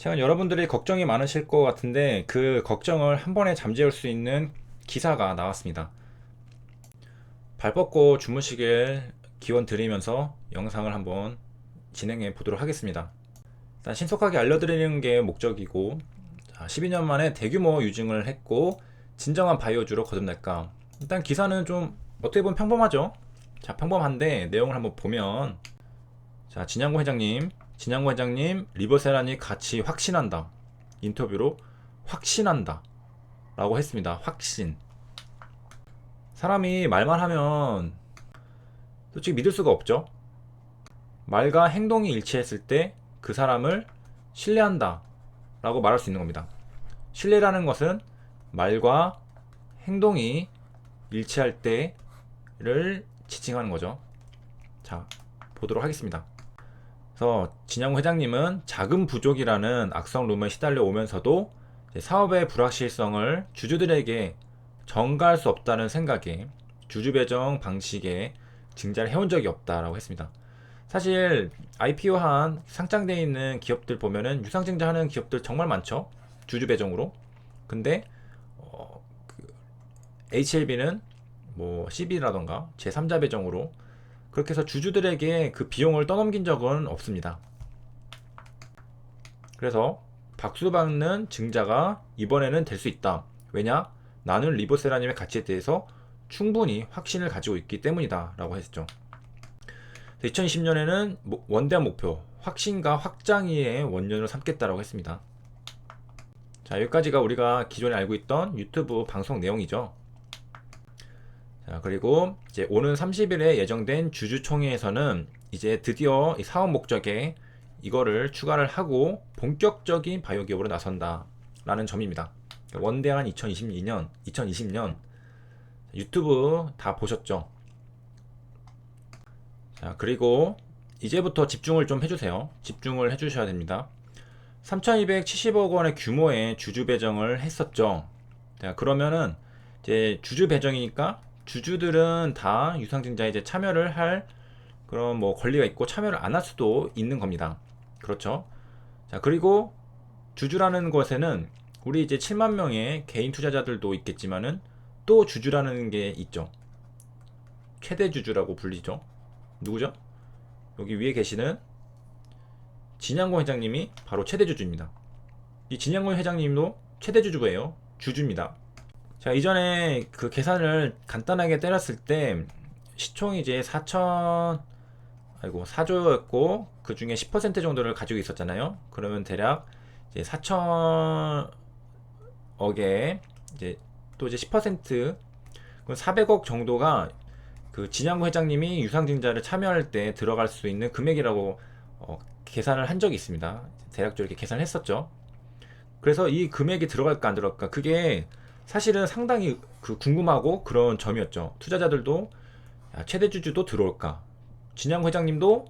제가 여러분들이 걱정이 많으실 것 같은데 그 걱정을 한 번에 잠재울 수 있는 기사가 나왔습니다. 발 뻗고 주무시길 기원 드리면서 영상을 한번 진행해 보도록 하겠습니다. 일단 신속하게 알려드리는 게 목적이고, 12년 만에 대규모 유증을 했고 진정한 바이오주로 거듭날까. 일단 기사는 좀 어떻게 보면 평범하죠. 자, 평범한데 내용을 한번 보면, 자, 진양고 회장님 리버세란이 같이 확신한다. 인터뷰로 확신한다 라고 했습니다. 확신. 사람이 말만 하면 솔직히 믿을 수가 없죠. 말과 행동이 일치했을 때 그 사람을 신뢰한다 라고 말할 수 있는 겁니다. 신뢰라는 것은 말과 행동이 일치할 때를 지칭하는 거죠. 자, 보도록 하겠습니다. 그래서 진양호 회장님은 자금 부족이라는 악성 루머에 시달려 오면서도 사업의 불확실성을 주주들에게 전가할 수 없다는 생각에 주주 배정 방식에 증자를 해온 적이 없다라고 했습니다. 사실 IPO한 상장되어 있는 기업들 보면은 유상증자하는 기업들 정말 많죠. 주주 배정으로. 근데 HLB는 뭐 CB라던가 제3자 배정으로 그렇게 해서 주주들에게 그 비용을 떠넘긴 적은 없습니다. 그래서 박수 받는 증자가 이번에는 될 수 있다. 왜냐? 나는 리버세라님의 가치에 대해서 충분히 확신을 가지고 있기 때문이다 라고 했죠. 2020년에는 원대한 목표 확신과 확장의 원년을 삼겠다라고 했습니다. 자, 여기까지가 우리가 기존에 알고 있던 유튜브 방송 내용이죠. 자, 그리고 이제 오는 30일에 예정된 주주총회에서는 이제 드디어 이 사업 목적에 이거를 추가를 하고 본격적인 바이오 기업으로 나선다 라는 점입니다. 원대한 2020년 유튜브 다 보셨죠? 자, 그리고 이제부터 집중을 좀 해주세요. 집중을 해주셔야 됩니다. 3,270억 원의 규모의 주주 배정을 했었죠. 자, 그러면은 이제 주주 배정이니까 주주들은 다 유상증자에 이제 참여를 할 그런 뭐 권리가 있고 참여를 안 할 수도 있는 겁니다. 그렇죠. 자, 그리고 주주라는 것에는 우리 이제 7만 명의 개인 투자자들도 있겠지만은 또 주주라는 게 있죠. 최대 주주라고 불리죠. 누구죠? 여기 위에 계시는 진양곤 회장님이 바로 최대 주주입니다. 이 진양곤 회장님도 최대 주주예요. 주주입니다. 자, 이전에 그 계산을 간단하게 때렸을 때 시총이 이제 4조였고 그 중에 10% 정도를 가지고 있었잖아요. 그러면 대략 이제 4천억에 이제 또 이제 10% 400억 정도가 그 진양구 회장님이 유상증자를 참여할 때 들어갈 수 있는 금액이라고 계산을 한 적이 있습니다. 대략적으로 이렇게 계산을 했었죠. 그래서 이 금액이 들어갈까 안 들어갈까 그게 사실은 상당히 그 궁금하고 그런 점이었죠. 투자자들도 최대 주주도 들어올까? 진양 회장님도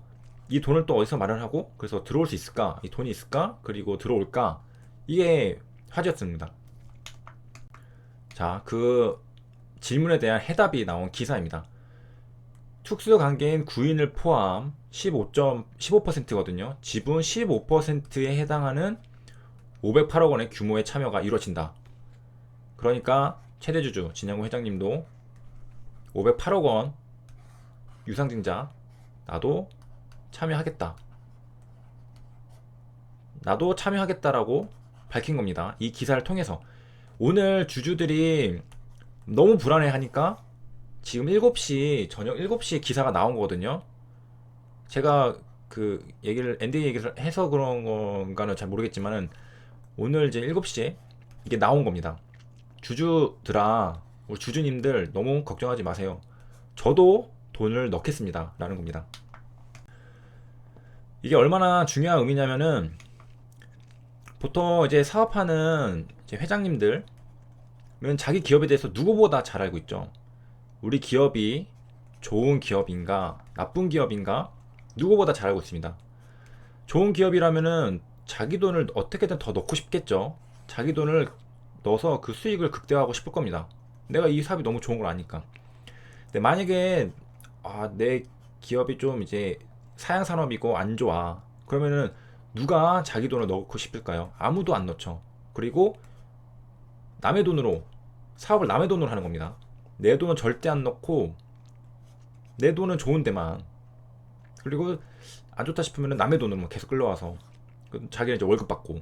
이 돈을 또 어디서 마련하고 그래서 들어올 수 있을까? 이 돈이 있을까? 그리고 들어올까? 이게 화제였습니다. 자, 그 질문에 대한 해답이 나온 기사입니다. 특수관계인 구인을 포함 15%거든요. 지분 15%에 해당하는 508억 원의 규모의 참여가 이루어진다. 그러니까 최대주주 진양구 회장님도 508억 원 유상증자 나도 참여하겠다. 나도 참여하겠다라고 밝힌 겁니다. 이 기사를 통해서. 오늘 주주들이 너무 불안해하니까 지금 7시 저녁 7시에 기사가 나온 거거든요. 제가 그 얘기를 NDA 얘기를 해서 그런 건가는 잘 모르겠지만은 오늘 이제 7시에 이게 나온 겁니다. 주주들아, 우리 주주님들 너무 걱정하지 마세요. 저도 돈을 넣겠습니다. 라는 겁니다. 이게 얼마나 중요한 의미냐면은 보통 이제 사업하는 이제 회장님들은 자기 기업에 대해서 누구보다 잘 알고 있죠. 우리 기업이 좋은 기업인가, 나쁜 기업인가, 누구보다 잘 알고 있습니다. 좋은 기업이라면은 자기 돈을 어떻게든 더 넣고 싶겠죠. 자기 돈을 넣어서 그 수익을 극대화하고 싶을 겁니다. 내가 이 사업이 너무 좋은 걸 아니까. 근데 만약에 내 기업이 좀 이제 사양 산업이고 안 좋아. 그러면은 누가 자기 돈을 넣고 싶을까요? 아무도 안 넣죠. 그리고 남의 돈으로, 사업을 남의 돈으로 하는 겁니다. 내 돈은 절대 안 넣고 내 돈은 좋은 데만, 그리고 안 좋다 싶으면 남의 돈으로 계속 끌려와서 자기는 이제 월급 받고.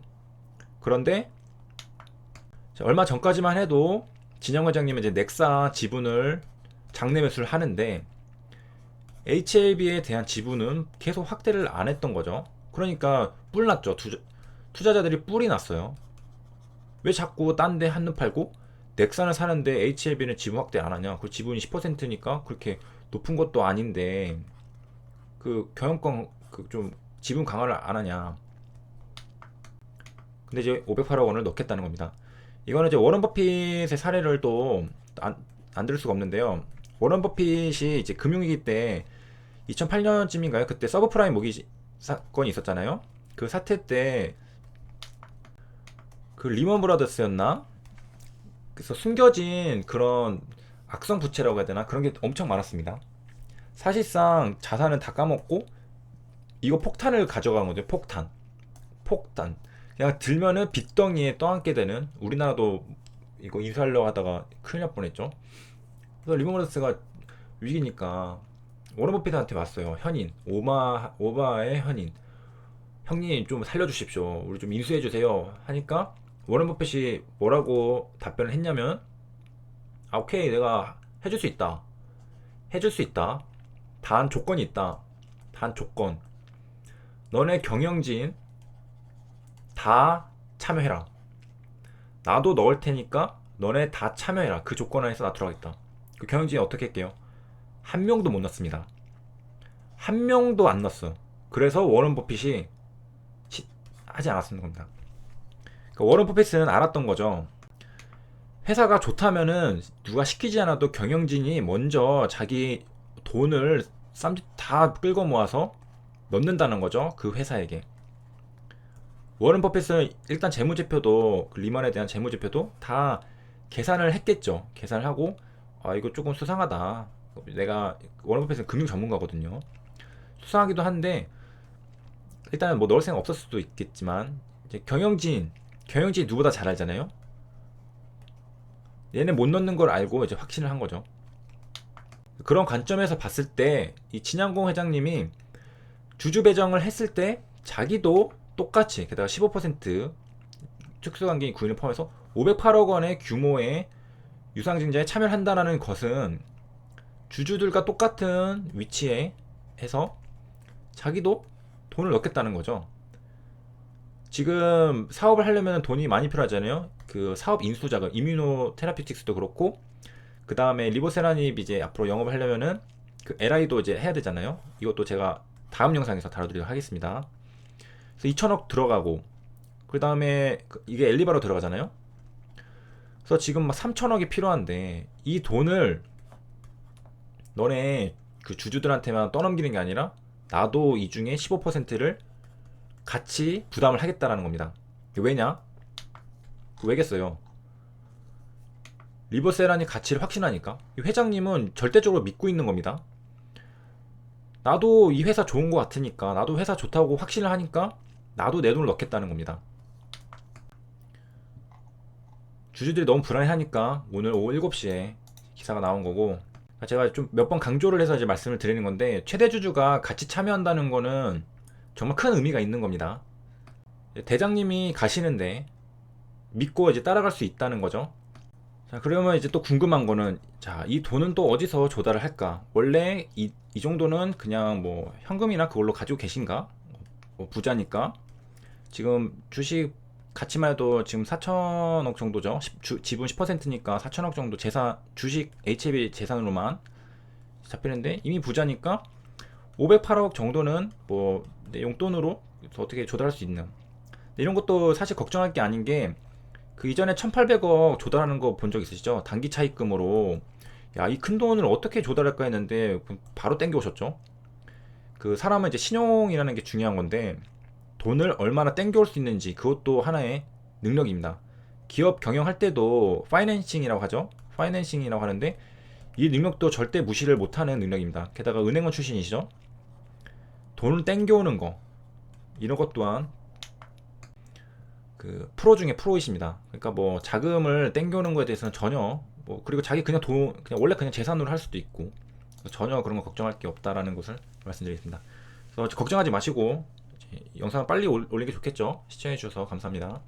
그런데 얼마 전까지만 해도 진영 회장님은 이제 넥사 지분을 장내 매수를 하는데 HLB에 대한 지분은 계속 확대를 안 했던 거죠. 그러니까 뿔 났죠. 투자자들이 뿔이 났어요. 왜 자꾸 딴 데 한눈 팔고 넥산을 사는데 HLB는 지분 확대 안 하냐? 그 지분이 10%니까 그렇게 높은 것도 아닌데 그 경영권 그 좀 지분 강화를 안 하냐? 근데 이제 508억 원을 넣겠다는 겁니다. 이거는 이제 워런 버핏의 사례를 또 안 들 수가 없는데요. 워런 버핏이 이제 금융위기 때 2008년쯤인가요? 그때 서브프라임 모기 사건이 있었잖아요. 그 사태 때 그 리먼 브라더스였나? 그래서 숨겨진 그런 악성 부채라고 해야 되나? 그런 게 엄청 많았습니다. 사실상 자산은 다 까먹고 이거 폭탄을 가져간 거죠. 폭탄. 그냥 들면은 빚덩이에 떠안게 되는, 우리나라도 이거 인수하려고 하다가 큰일 날 뻔했죠. 그래서 리먼 브라더스가 위기니까 워런 버핏한테 왔어요. 현인, 오마의 현인. 형님 좀 살려주십시오. 우리 좀 인수해주세요. 하니까 워런 버핏이 뭐라고 답변을 했냐면, 아, 오케이, 내가 해줄 수 있다. 해줄 수 있다. 단 조건이 있다. 단 조건. 너네 경영진 다 참여해라. 나도 넣을 테니까 너네 다 참여해라. 그 조건 안에서 나 들어가겠다. 그 경영진이 어떻게 할게요? 한 명도 못 넣습니다. 한 명도 안 넣었어. 그래서 워런 버핏이 하지 않았는 겁니다. 그러니까 워런 버핏은 알았던 거죠. 회사가 좋다면은 누가 시키지 않아도 경영진이 먼저 자기 돈을 다 끌고 모아서 넣는다는 거죠. 그 회사에게. 워런 버핏은 일단 재무제표도, 그 리만에 대한 재무제표도 다 계산을 했겠죠. 계산을 하고, 아, 이거 조금 수상하다. 내가, 워런 버핏은 금융 전문가거든요. 수상하기도 한데, 일단 뭐 넣을 생각 없을 수도 있겠지만, 이제 경영진이 누구보다 잘 알잖아요. 얘네 못 넣는 걸 알고 이제 확신을 한 거죠. 그런 관점에서 봤을 때 이 진양공 회장님이 주주 배정을 했을 때 자기도 똑같이, 게다가 15% 특수관계인 구인을 포함해서 508억 원의 규모의 유상증자에 참여를 한다는 것은 주주들과 똑같은 위치에 해서 자기도 돈을 넣겠다는 거죠. 지금 사업을 하려면 돈이 많이 필요하잖아요. 그 사업 인수 자금, 이뮤노 테라피틱스도 그렇고, 그 다음에 리보세라닙 이제 앞으로 영업을 하려면은 그 LI도 이제 해야 되잖아요. 이것도 제가 다음 영상에서 다뤄드리도록 하겠습니다. 그래서 2천억 들어가고, 그 다음에 이게 엘리바로 들어가잖아요. 그래서 지금 막 3천억이 필요한데 이 돈을 너네 그 주주들한테만 떠넘기는 게 아니라 나도 이 중에 15%를 같이 부담을 하겠다라는 겁니다. 왜냐? 왜겠어요? 리버세란이 가치를 확신하니까. 이 회장님은 절대적으로 믿고 있는 겁니다. 나도 이 회사 좋은 것 같으니까, 나도 회사 좋다고 확신을 하니까 나도 내 돈을 넣겠다는 겁니다. 주주들이 너무 불안해하니까 오늘 오후 7시에 기사가 나온 거고, 제가 좀 몇 번 강조를 해서 이제 말씀을 드리는 건데, 최대 주주가 같이 참여한다는 거는 정말 큰 의미가 있는 겁니다. 대장님이 가시는데 믿고 이제 따라갈 수 있다는 거죠. 자, 그러면 이제 또 궁금한 거는, 자, 이 돈은 또 어디서 조달을 할까? 원래 이 정도는 그냥 뭐 현금이나 그걸로 가지고 계신가? 뭐 부자니까. 지금 주식 가치만 해도 지금 4천억 정도죠. 지분 10%니까 4천억 정도 주식 HLB 재산으로만 잡히는데, 이미 부자니까 508억 정도는 뭐 용돈으로 어떻게 조달할 수 있는. 이런 것도 사실 걱정할 게 아닌 게, 그 이전에 1800억 조달하는 거 본 적 있으시죠? 단기 차입금으로. 야, 이 큰 돈을 어떻게 조달할까 했는데 바로 땡겨 오셨죠. 그 사람은 이제 신용이라는 게 중요한 건데, 돈을 얼마나 땡겨올 수 있는지, 그것도 하나의 능력입니다. 기업 경영할 때도 파이낸싱이라고 하죠. 파이낸싱이라고 하는데, 이 능력도 절대 무시를 못하는 능력입니다. 게다가 은행원 출신이시죠. 돈을 땡겨오는 거, 이런 것 또한 그 프로 중에 프로이십니다. 그러니까 뭐 자금을 땡겨오는 거에 대해서는 전혀 뭐, 그리고 자기 그냥 돈 그냥 원래 그냥 재산으로 할 수도 있고 전혀 그런 거 걱정할 게 없다라는 것을 말씀드리겠습니다. 그래서 걱정하지 마시고 영상을 빨리 올리는 게 좋겠죠. 시청해 주셔서 감사합니다.